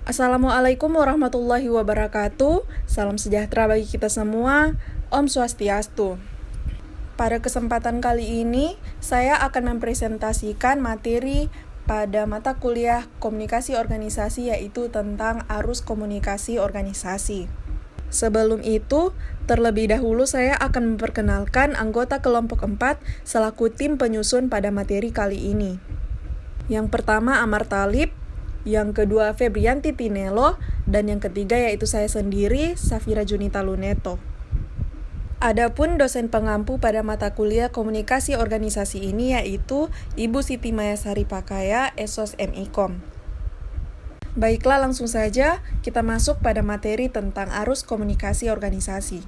Assalamualaikum warahmatullahi wabarakatuh. Salam sejahtera bagi kita semua. Om Swastiastu. Pada kesempatan kali ini, saya akan mempresentasikan materi pada mata kuliah komunikasi organisasi, yaitu tentang arus komunikasi organisasi. Sebelum itu, terlebih dahulu saya akan memperkenalkan anggota kelompok 4 selaku tim penyusun pada materi kali ini. Yang pertama Amar Talib, yang kedua Febrianti Tinelo, dan yang ketiga yaitu saya sendiri, Safira Junita Luneto. Adapun dosen pengampu pada mata kuliah komunikasi organisasi ini yaitu Ibu Siti Mayasari Pakaya, Esos MIKOM. Baiklah, langsung saja kita masuk pada materi tentang arus komunikasi organisasi.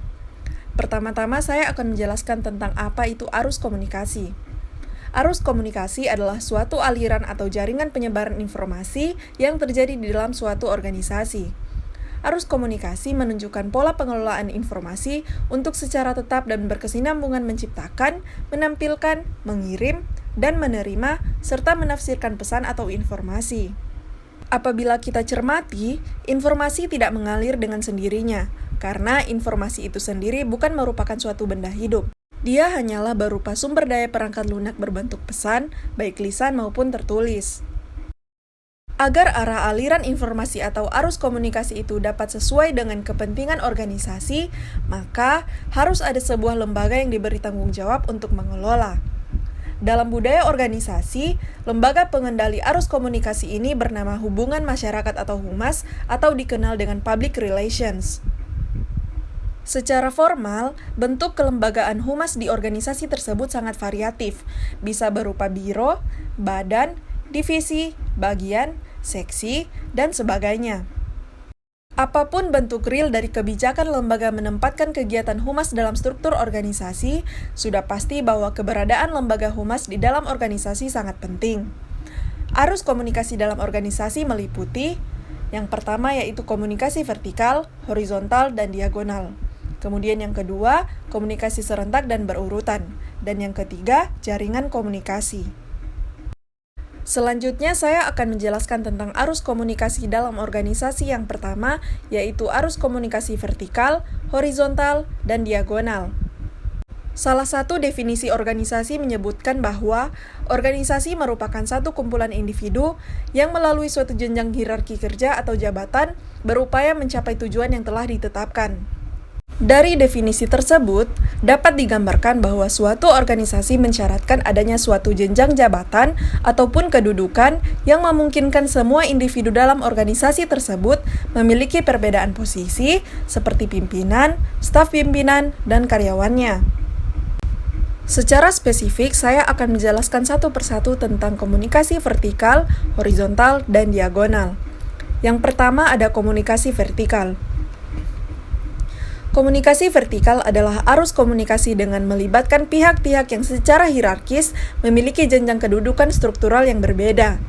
Pertama-tama saya akan menjelaskan tentang apa itu arus komunikasi. Arus komunikasi adalah suatu aliran atau jaringan penyebaran informasi yang terjadi di dalam suatu organisasi. Arus komunikasi menunjukkan pola pengelolaan informasi untuk secara tetap dan berkesinambungan menciptakan, menampilkan, mengirim, dan menerima, serta menafsirkan pesan atau informasi. Apabila kita cermati, informasi tidak mengalir dengan sendirinya, karena informasi itu sendiri bukan merupakan suatu benda hidup. Dia hanyalah berupa sumber daya perangkat lunak berbentuk pesan, baik lisan maupun tertulis. Agar arah aliran informasi atau arus komunikasi itu dapat sesuai dengan kepentingan organisasi, maka harus ada sebuah lembaga yang diberi tanggung jawab untuk mengelola. Dalam budaya organisasi, lembaga pengendali arus komunikasi ini bernama Hubungan Masyarakat atau Humas, atau dikenal dengan Public Relations. Secara formal, bentuk kelembagaan humas di organisasi tersebut sangat variatif, bisa berupa biro, badan, divisi, bagian, seksi, dan sebagainya. Apapun bentuk real dari kebijakan lembaga menempatkan kegiatan humas dalam struktur organisasi, sudah pasti bahwa keberadaan lembaga humas di dalam organisasi sangat penting. Arus komunikasi dalam organisasi meliputi yang pertama yaitu komunikasi vertikal, horizontal, dan diagonal. Kemudian yang kedua, komunikasi serentak dan berurutan. Dan yang ketiga, jaringan komunikasi. Selanjutnya saya akan menjelaskan tentang arus komunikasi dalam organisasi yang pertama, yaitu arus komunikasi vertikal, horizontal, dan diagonal. Salah satu definisi organisasi menyebutkan bahwa organisasi merupakan satu kumpulan individu yang melalui suatu jenjang hierarki kerja atau jabatan berupaya mencapai tujuan yang telah ditetapkan. Dari definisi tersebut, dapat digambarkan bahwa suatu organisasi mensyaratkan adanya suatu jenjang jabatan ataupun kedudukan yang memungkinkan semua individu dalam organisasi tersebut memiliki perbedaan posisi seperti pimpinan, staf pimpinan, dan karyawannya. Secara spesifik, saya akan menjelaskan satu persatu tentang komunikasi vertikal, horizontal, dan diagonal. Yang pertama ada komunikasi vertikal. Komunikasi vertikal adalah arus komunikasi dengan melibatkan pihak-pihak yang secara hierarkis memiliki jenjang kedudukan struktural yang berbeda.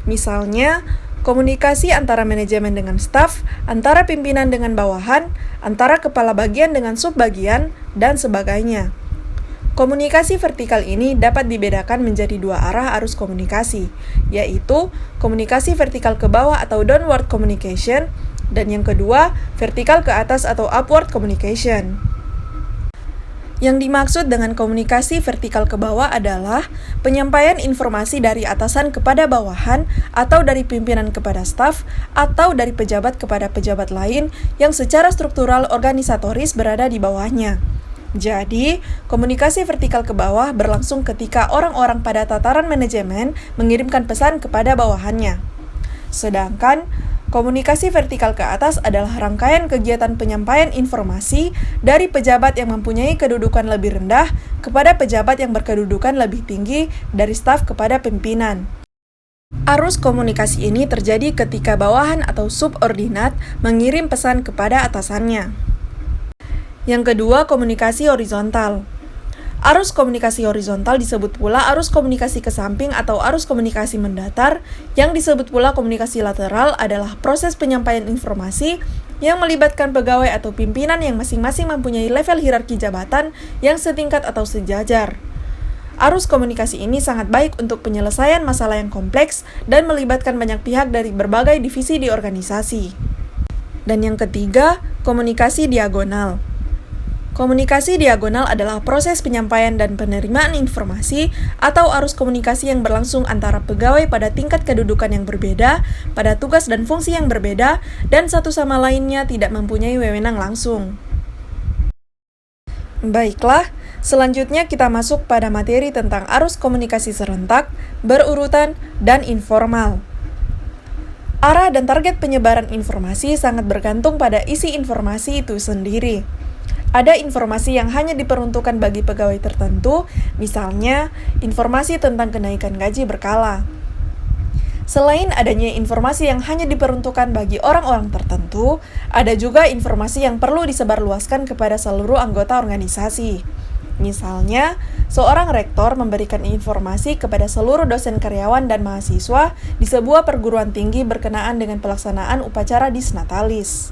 Misalnya, komunikasi antara manajemen dengan staf, antara pimpinan dengan bawahan, antara kepala bagian dengan subbagian, dan sebagainya. Komunikasi vertikal ini dapat dibedakan menjadi dua arah arus komunikasi, yaitu komunikasi vertikal ke bawah atau downward communication, dan yang kedua, vertikal ke atas atau upward communication. Yang dimaksud dengan komunikasi vertikal ke bawah adalah penyampaian informasi dari atasan kepada bawahan, atau dari pimpinan kepada staf, atau dari pejabat kepada pejabat lain yang secara struktural organisatoris berada di bawahnya. Jadi, komunikasi vertikal ke bawah berlangsung ketika orang-orang pada tataran manajemen mengirimkan pesan kepada bawahannya. Sedangkan, komunikasi vertikal ke atas adalah rangkaian kegiatan penyampaian informasi dari pejabat yang mempunyai kedudukan lebih rendah kepada pejabat yang berkedudukan lebih tinggi dari staf kepada pimpinan. Arus komunikasi ini terjadi ketika bawahan atau subordinat mengirim pesan kepada atasannya. Yang kedua, komunikasi horizontal. Arus komunikasi horizontal disebut pula arus komunikasi ke samping atau arus komunikasi mendatar, yang disebut pula komunikasi lateral adalah proses penyampaian informasi yang melibatkan pegawai atau pimpinan yang masing-masing mempunyai level hierarki jabatan yang setingkat atau sejajar. Arus komunikasi ini sangat baik untuk penyelesaian masalah yang kompleks dan melibatkan banyak pihak dari berbagai divisi di organisasi. Dan yang ketiga, komunikasi diagonal. Komunikasi diagonal adalah proses penyampaian dan penerimaan informasi atau arus komunikasi yang berlangsung antara pegawai pada tingkat kedudukan yang berbeda, pada tugas dan fungsi yang berbeda, dan satu sama lainnya tidak mempunyai wewenang langsung. Baiklah, selanjutnya kita masuk pada materi tentang arus komunikasi serentak, berurutan, dan informal. Arah dan target penyebaran informasi sangat bergantung pada isi informasi itu sendiri. Ada informasi yang hanya diperuntukkan bagi pegawai tertentu, misalnya informasi tentang kenaikan gaji berkala. Selain adanya informasi yang hanya diperuntukkan bagi orang-orang tertentu, ada juga informasi yang perlu disebarluaskan kepada seluruh anggota organisasi. Misalnya, seorang rektor memberikan informasi kepada seluruh dosen karyawan dan mahasiswa di sebuah perguruan tinggi berkenaan dengan pelaksanaan upacara Disnatalis.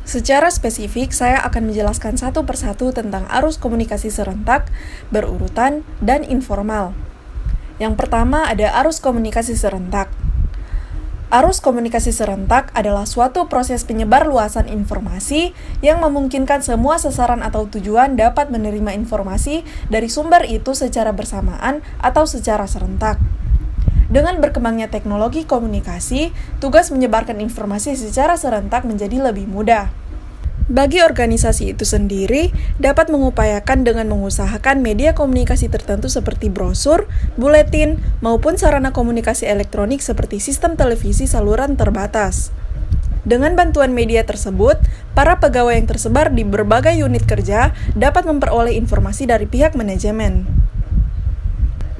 Secara spesifik, saya akan menjelaskan satu persatu tentang arus komunikasi serentak, berurutan, dan informal. Yang pertama ada arus komunikasi serentak. Arus komunikasi serentak adalah suatu proses penyebar luasan informasi yang memungkinkan semua sasaran atau tujuan dapat menerima informasi dari sumber itu secara bersamaan atau secara serentak. Dengan berkembangnya teknologi komunikasi, tugas menyebarkan informasi secara serentak menjadi lebih mudah. Bagi organisasi itu sendiri, dapat mengupayakan dengan mengusahakan media komunikasi tertentu seperti brosur, buletin, maupun sarana komunikasi elektronik seperti sistem televisi saluran terbatas. Dengan bantuan media tersebut, para pegawai yang tersebar di berbagai unit kerja dapat memperoleh informasi dari pihak manajemen.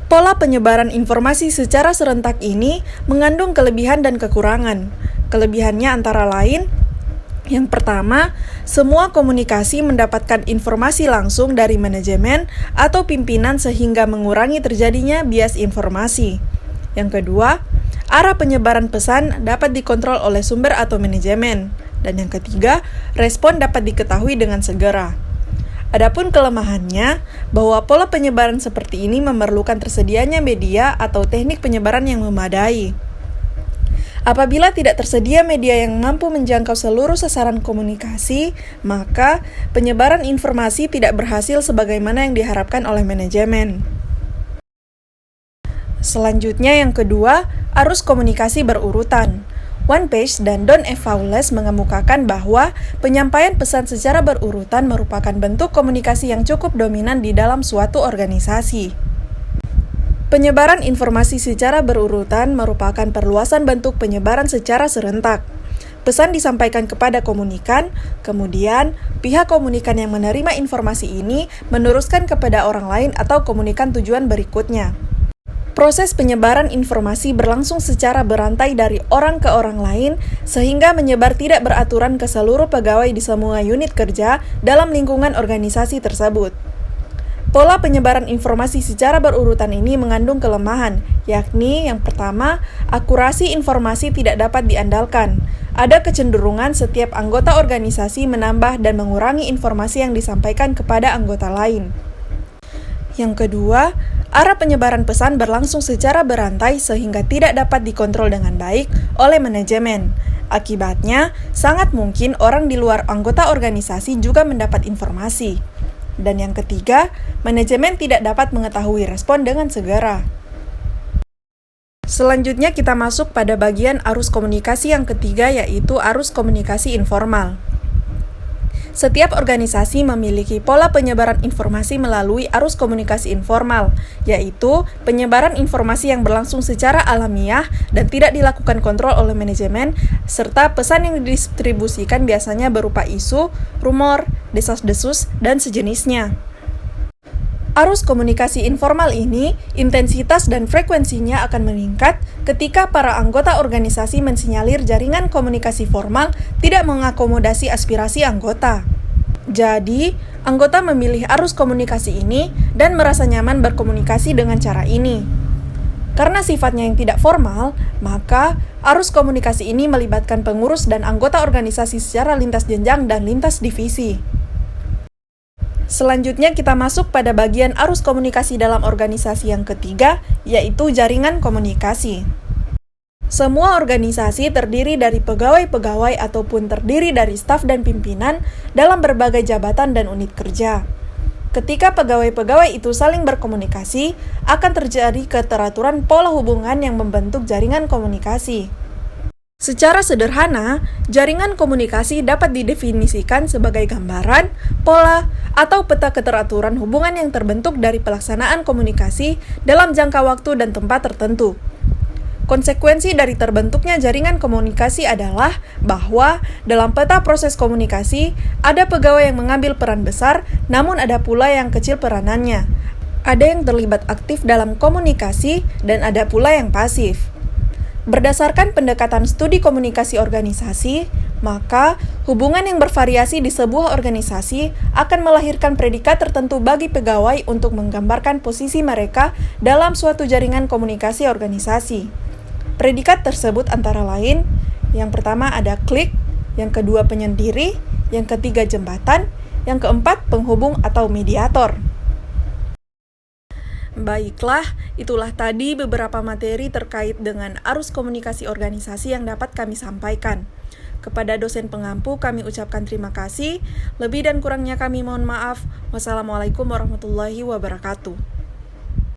Pola penyebaran informasi secara serentak ini mengandung kelebihan dan kekurangan. Kelebihannya antara lain, yang pertama, semua komunikasi mendapatkan informasi langsung dari manajemen atau pimpinan sehingga mengurangi terjadinya bias informasi. Yang kedua, arah penyebaran pesan dapat dikontrol oleh sumber atau manajemen. Dan yang ketiga, respon dapat diketahui dengan segera. Adapun kelemahannya, bahwa pola penyebaran seperti ini memerlukan tersedianya media atau teknik penyebaran yang memadai. Apabila tidak tersedia media yang mampu menjangkau seluruh sasaran komunikasi, maka penyebaran informasi tidak berhasil sebagaimana yang diharapkan oleh manajemen. Selanjutnya yang kedua, arus komunikasi berurutan. One Page dan Don F. Fowles mengemukakan bahwa penyampaian pesan secara berurutan merupakan bentuk komunikasi yang cukup dominan di dalam suatu organisasi. Penyebaran informasi secara berurutan merupakan perluasan bentuk penyebaran secara serentak. Pesan disampaikan kepada komunikan, kemudian pihak komunikan yang menerima informasi ini meneruskan kepada orang lain atau komunikan tujuan berikutnya. Proses penyebaran informasi berlangsung secara berantai dari orang ke orang lain, sehingga menyebar tidak beraturan ke seluruh pegawai di semua unit kerja dalam lingkungan organisasi tersebut. Pola penyebaran informasi secara berurutan ini mengandung kelemahan, yakni yang pertama, akurasi informasi tidak dapat diandalkan. Ada kecenderungan setiap anggota organisasi menambah dan mengurangi informasi yang disampaikan kepada anggota lain. Yang kedua, arah penyebaran pesan berlangsung secara berantai sehingga tidak dapat dikontrol dengan baik oleh manajemen. Akibatnya, sangat mungkin orang di luar anggota organisasi juga mendapat informasi. Dan yang ketiga, manajemen tidak dapat mengetahui respon dengan segera. Selanjutnya kita masuk pada bagian arus komunikasi yang ketiga, yaitu arus komunikasi informal. Setiap organisasi memiliki pola penyebaran informasi melalui arus komunikasi informal, yaitu penyebaran informasi yang berlangsung secara alamiah dan tidak dilakukan kontrol oleh manajemen, serta pesan yang didistribusikan biasanya berupa isu, rumor, desas-desus, dan sejenisnya. Arus komunikasi informal ini, intensitas dan frekuensinya akan meningkat ketika para anggota organisasi mensinyalir jaringan komunikasi formal tidak mengakomodasi aspirasi anggota. Jadi, anggota memilih arus komunikasi ini dan merasa nyaman berkomunikasi dengan cara ini. Karena sifatnya yang tidak formal, maka arus komunikasi ini melibatkan pengurus dan anggota organisasi secara lintas jenjang dan lintas divisi. Selanjutnya kita masuk pada bagian arus komunikasi dalam organisasi yang ketiga, yaitu jaringan komunikasi. Semua organisasi terdiri dari pegawai-pegawai ataupun terdiri dari staf dan pimpinan dalam berbagai jabatan dan unit kerja. Ketika pegawai-pegawai itu saling berkomunikasi, akan terjadi keteraturan pola hubungan yang membentuk jaringan komunikasi. Secara sederhana, jaringan komunikasi dapat didefinisikan sebagai gambaran, pola, atau peta keteraturan hubungan yang terbentuk dari pelaksanaan komunikasi dalam jangka waktu dan tempat tertentu. Konsekuensi dari terbentuknya jaringan komunikasi adalah bahwa dalam peta proses komunikasi, ada pegawai yang mengambil peran besar, namun ada pula yang kecil peranannya. Ada yang terlibat aktif dalam komunikasi, dan ada pula yang pasif. Berdasarkan pendekatan studi komunikasi organisasi, maka hubungan yang bervariasi di sebuah organisasi akan melahirkan predikat tertentu bagi pegawai untuk menggambarkan posisi mereka dalam suatu jaringan komunikasi organisasi. Predikat tersebut antara lain, yang pertama ada klik, yang kedua penyendiri, yang ketiga jembatan, yang keempat penghubung atau mediator. Baiklah, itulah tadi beberapa materi terkait dengan arus komunikasi organisasi yang dapat kami sampaikan. Kepada dosen pengampu kami ucapkan terima kasih. Lebih dan kurangnya kami mohon maaf. Wassalamualaikum warahmatullahi wabarakatuh.